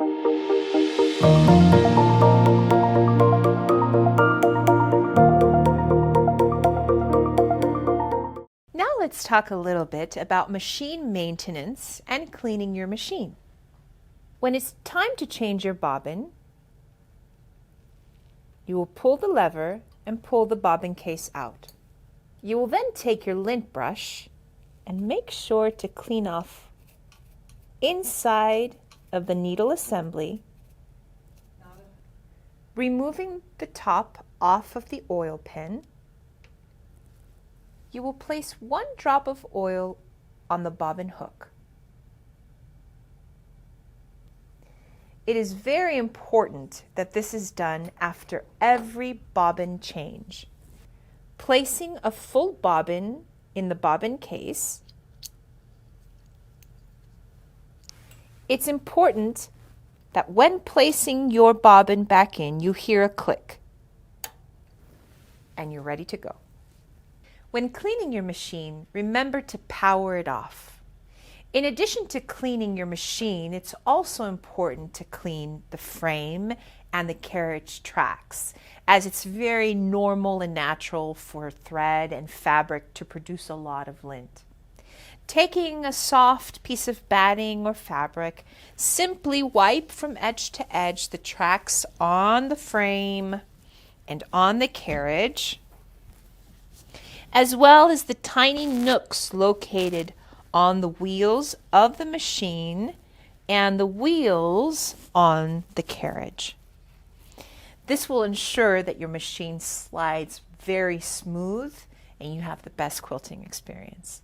Now let's talk a little bit about machine maintenance and cleaning your machine. When it's time to change your bobbin, you will pull the lever and pull the bobbin case out. You will then take your lint brush and make sure to clean off inside of the needle assembly, removing the top off of the oil pen. You will place 1 drop of oil on the bobbin hook. It is very important that this is done after every bobbin change. Placing a full bobbin in the bobbin case, it's important that when placing your bobbin back in, you hear a click and you're ready to go. When cleaning your machine, remember to power it off. In addition to cleaning your machine, it's also important to clean the frame and the carriage tracks, as it's very normal and natural for thread and fabric to produce a lot of lint. Taking a soft piece of batting or fabric, simply wipe from edge to edge the tracks on the frame and on the carriage, as well as the tiny nooks located on the wheels of the machine and the wheels on the carriage. This will ensure that your machine slides very smooth and you have the best quilting experience.